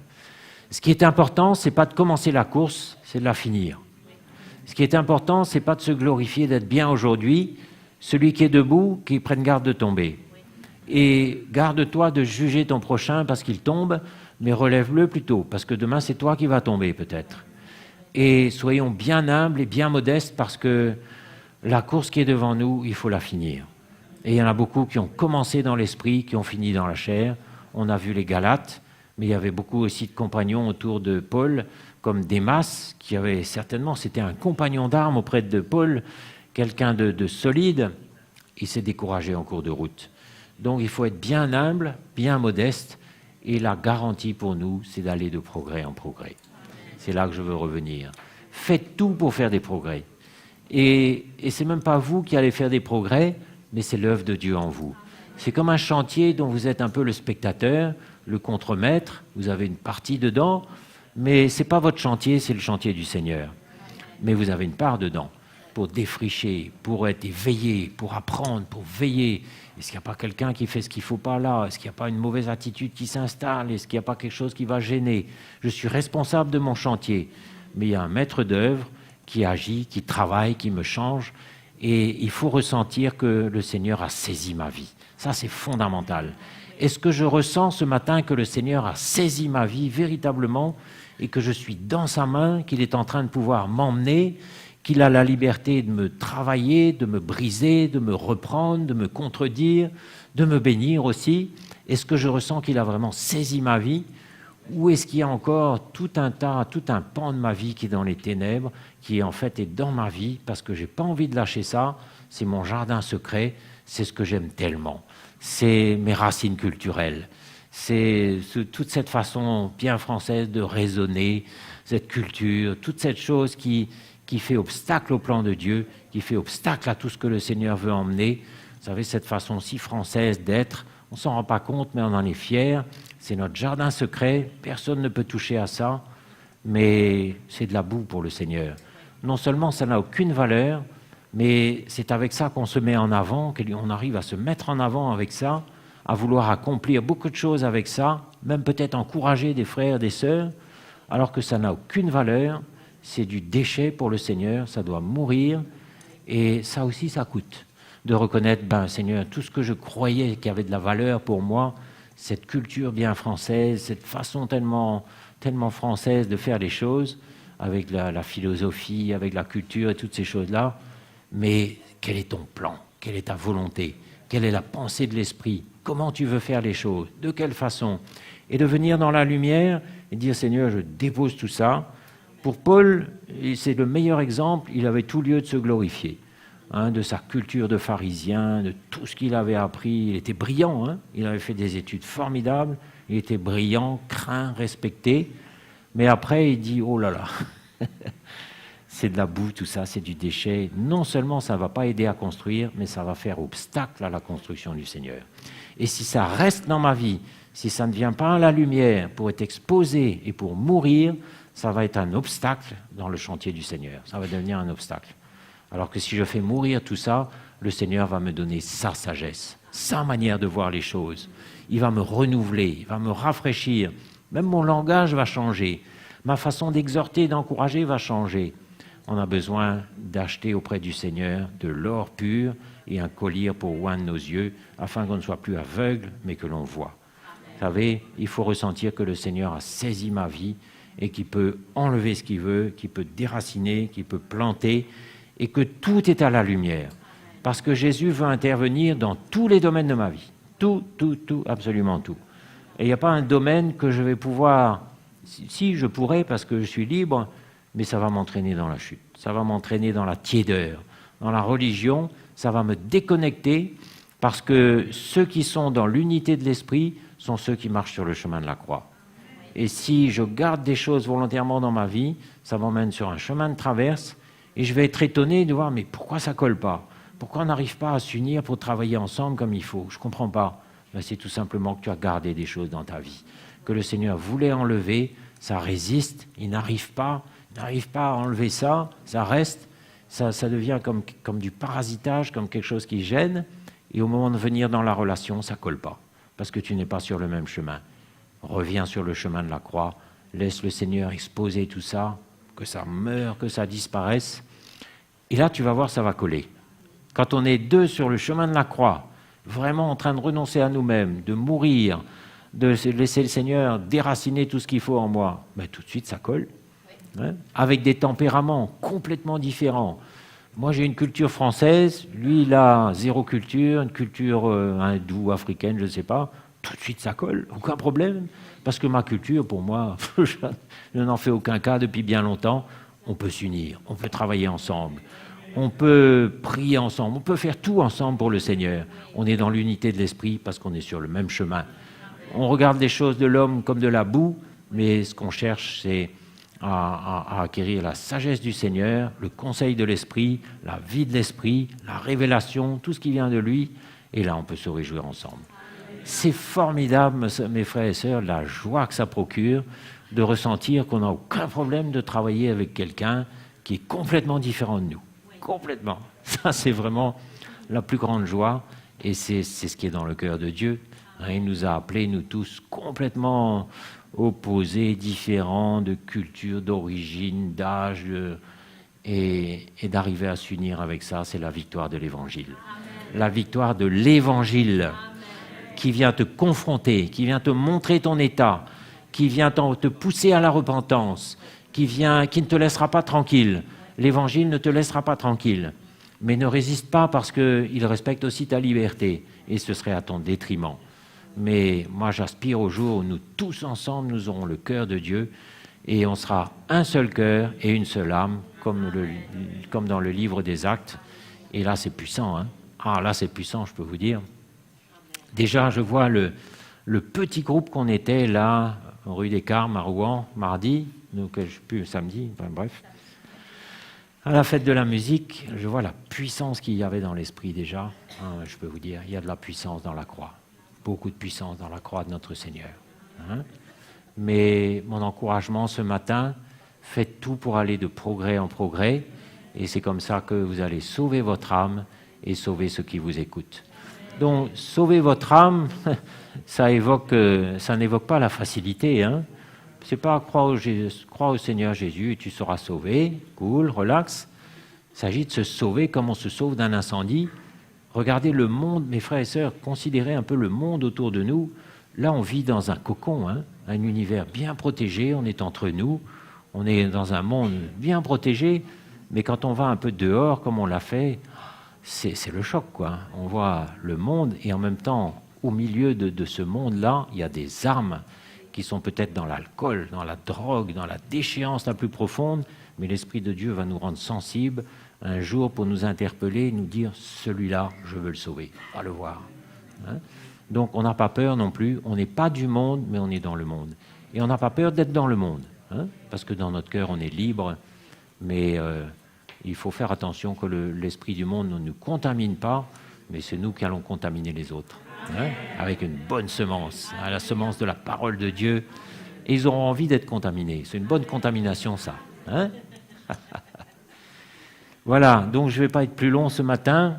Ce qui est important, ce n'est pas de commencer la course, c'est de la finir. Ce qui est important, ce n'est pas de se glorifier, d'être bien aujourd'hui. Celui qui est debout, qu'il prenne garde de tomber. Et garde-toi de juger ton prochain parce qu'il tombe, mais relève-le plutôt, parce que demain, c'est toi qui vas tomber peut-être. Et soyons bien humbles et bien modestes, parce que la course qui est devant nous, il faut la finir. Et il y en a beaucoup qui ont commencé dans l'esprit, qui ont fini dans la chair. On a vu les Galates, mais il y avait beaucoup aussi de compagnons autour de Paul, comme Démas, qui avait certainement, c'était un compagnon d'armes auprès de Paul, quelqu'un de solide. Il s'est découragé en cours de route. Donc il faut être bien humble, bien modeste, et la garantie pour nous, c'est d'aller de progrès en progrès. C'est là que je veux revenir. Faites tout pour faire des progrès. Et ce n'est même pas vous qui allez faire des progrès, mais c'est l'œuvre de Dieu en vous. C'est comme un chantier dont vous êtes un peu le spectateur, le contremaître, vous avez une partie dedans, mais ce n'est pas votre chantier, c'est le chantier du Seigneur. Mais vous avez une part dedans, pour défricher, pour être éveillé, pour apprendre, pour veiller. Est-ce qu'il n'y a pas quelqu'un qui fait ce qu'il ne faut pas là? Est-ce qu'il n'y a pas une mauvaise attitude qui s'installe? Est-ce qu'il n'y a pas quelque chose qui va gêner? Je suis responsable de mon chantier, mais il y a un maître d'œuvre qui agit, qui travaille, qui me change, et il faut ressentir que le Seigneur a saisi ma vie. Ça, c'est fondamental. Est-ce que je ressens ce matin que le Seigneur a saisi ma vie véritablement et que je suis dans sa main, qu'il est en train de pouvoir m'emmener, qu'il a la liberté de me travailler, de me briser, de me reprendre, de me contredire, de me bénir aussi. Est-ce que je ressens qu'il a vraiment saisi ma vie? Ou est-ce qu'il y a encore tout un pan de ma vie qui est dans les ténèbres, qui en fait est dans ma vie, parce que je n'ai pas envie de lâcher ça, c'est mon jardin secret, c'est ce que j'aime tellement. C'est mes racines culturelles, c'est toute cette façon bien française de raisonner, cette culture, toute cette chose qui fait obstacle au plan de Dieu, qui fait obstacle à tout ce que le Seigneur veut emmener. Vous savez, cette façon si française d'être, on ne s'en rend pas compte, mais on en est fiers. C'est notre jardin secret, personne ne peut toucher à ça, mais c'est de la boue pour le Seigneur. Non seulement ça n'a aucune valeur, mais c'est avec ça qu'on se met en avant, qu'on arrive à se mettre en avant avec ça, à vouloir accomplir beaucoup de choses avec ça, même peut-être encourager des frères, des sœurs, alors que ça n'a aucune valeur, c'est du déchet pour le Seigneur, ça doit mourir, et ça aussi, ça coûte. De reconnaître, Seigneur, tout ce que je croyais qui avait de la valeur pour moi, cette culture bien française, cette façon tellement française de faire les choses, avec la philosophie, avec la culture et toutes ces choses-là, mais quel est ton plan? Quelle est ta volonté? Quelle est la pensée de l'Esprit? Comment tu veux faire les choses? De quelle façon? Et de venir dans la lumière et dire, Seigneur, je dépose tout ça. Pour Paul, c'est le meilleur exemple, il avait tout lieu de se glorifier. De sa culture de pharisien, de tout ce qu'il avait appris. Il était brillant, il avait fait des études formidables, il était brillant, craint, respecté. Mais après, il dit, oh là là, c'est de la boue, tout ça, c'est du déchet. Non seulement ça ne va pas aider à construire, mais ça va faire obstacle à la construction du Seigneur. Et si ça reste dans ma vie, si ça ne vient pas à la lumière pour être exposé et pour mourir, ça va être un obstacle dans le chantier du Seigneur. Ça va devenir un obstacle. Alors que si je fais mourir tout ça, le Seigneur va me donner sa sagesse, sa manière de voir les choses. Il va me renouveler, il va me rafraîchir. Même mon langage va changer. Ma façon d'exhorter, d'encourager va changer. On a besoin d'acheter auprès du Seigneur de l'or pur et un collier pour oindre nos yeux, afin qu'on ne soit plus aveugle, mais que l'on voit. Vous savez, il faut ressentir que le Seigneur a saisi ma vie et qu'il peut enlever ce qu'il veut, qu'il peut déraciner, qu'il peut planter, et que tout est à la lumière. Parce que Jésus veut intervenir dans tous les domaines de ma vie. Tout, absolument tout. Et il n'y a pas un domaine que je vais pouvoir... Si, je pourrais, parce que je suis libre, mais ça va m'entraîner dans la chute. Ça va m'entraîner dans la tiédeur. Dans la religion, ça va me déconnecter, parce que ceux qui sont dans l'unité de l'esprit sont ceux qui marchent sur le chemin de la croix. Et si je garde des choses volontairement dans ma vie, ça m'emmène sur un chemin de traverse, et je vais être étonné de voir, mais pourquoi ça ne colle pas? Pourquoi on n'arrive pas à s'unir pour travailler ensemble comme il faut? Je ne comprends pas. C'est tout simplement que tu as gardé des choses dans ta vie, que le Seigneur voulait enlever, ça résiste, il n'arrive pas à enlever ça, ça reste, ça devient comme du parasitage, comme quelque chose qui gêne, et au moment de venir dans la relation, ça ne colle pas, parce que tu n'es pas sur le même chemin. Reviens sur le chemin de la croix, laisse le Seigneur exposer tout ça, que ça meure, que ça disparaisse, et là tu vas voir, ça va coller. Quand on est deux sur le chemin de la croix, vraiment en train de renoncer à nous-mêmes, de mourir, de laisser le Seigneur déraciner tout ce qu'il faut en moi, tout de suite ça colle, avec des tempéraments complètement différents. Moi j'ai une culture française, lui il a zéro culture, une culture hindoue, africaine, je ne sais pas, tout de suite ça colle, aucun problème, parce que ma culture, pour moi, je n'en fais aucun cas depuis bien longtemps. On peut s'unir, on peut travailler ensemble, on peut prier ensemble, on peut faire tout ensemble pour le Seigneur. On est dans l'unité de l'esprit parce qu'on est sur le même chemin. On regarde les choses de l'homme comme de la boue, mais ce qu'on cherche, c'est à acquérir la sagesse du Seigneur, le conseil de l'esprit, la vie de l'esprit, la révélation, tout ce qui vient de lui, et là on peut se réjouir ensemble. C'est formidable, mes frères et sœurs, la joie que ça procure de ressentir qu'on n'a aucun problème de travailler avec quelqu'un qui est complètement différent de nous. Complètement. Ça, c'est vraiment la plus grande joie, et c'est ce qui est dans le cœur de Dieu. Il nous a appelés, nous tous, complètement opposés, différents, de culture, d'origine, d'âge, et d'arriver à s'unir avec ça, c'est la victoire de l'Évangile. La victoire de l'Évangile qui vient te confronter, qui vient te montrer ton état, qui vient te pousser à la repentance, qui ne te laissera pas tranquille. L'Évangile ne te laissera pas tranquille. Mais ne résiste pas parce qu'il respecte aussi ta liberté, et ce serait à ton détriment. Mais moi, j'aspire au jour où nous tous ensemble, nous aurons le cœur de Dieu, et on sera un seul cœur et une seule âme, comme dans le livre des Actes. Et là, c'est puissant, hein. Ah, là, c'est puissant, je peux vous dire. Déjà, je vois le petit groupe qu'on était là, rue des Carmes, à Rouen, mardi, donc je ne sais plus, samedi, enfin bref. À la fête de la musique, je vois la puissance qu'il y avait dans l'esprit déjà. Hein, je peux vous dire, il y a de la puissance dans la croix. Beaucoup de puissance dans la croix de notre Seigneur. Hein. Mais mon encouragement ce matin, faites tout pour aller de progrès en progrès. Et c'est comme ça que vous allez sauver votre âme et sauver ceux qui vous écoutent. Donc, sauver votre âme, ça n'évoque pas la facilité. Hein. C'est pas croire au Seigneur Jésus et tu seras sauvé, cool, relax. Il s'agit de se sauver comme on se sauve d'un incendie. Regardez le monde, mes frères et sœurs, considérez un peu le monde autour de nous. Là, on vit dans un cocon, hein, un univers bien protégé, on est entre nous, on est dans un monde bien protégé, mais quand on va un peu dehors, comme on l'a fait, c'est le choc, quoi. On voit le monde et en même temps, au milieu de ce monde-là, il y a des armes qui sont peut-être dans l'alcool, dans la drogue, dans la déchéance la plus profonde, mais l'Esprit de Dieu va nous rendre sensibles un jour pour nous interpeller, nous dire « celui-là, je veux le sauver », va le voir. Hein. Donc on n'a pas peur non plus, on n'est pas du monde, mais on est dans le monde. Et on n'a pas peur d'être dans le monde, hein, parce que dans notre cœur, on est libre, mais il faut faire attention que l'esprit du monde ne nous contamine pas, mais c'est nous qui allons contaminer les autres. Hein, avec une bonne semence, hein, la semence de la parole de Dieu, et ils auront envie d'être contaminés. C'est une bonne contamination, ça. Hein. Voilà, donc je ne vais pas être plus long ce matin,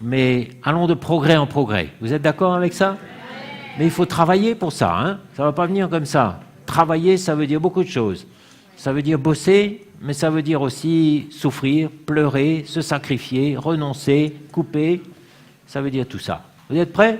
mais allons de progrès en progrès. Vous êtes d'accord avec ça? Mais il faut travailler pour ça, hein. Ça ne va pas venir comme ça. Travailler, ça veut dire beaucoup de choses. Ça veut dire bosser, mais ça veut dire aussi souffrir, pleurer, se sacrifier, renoncer, couper. Ça veut dire tout ça. Vous êtes prêts?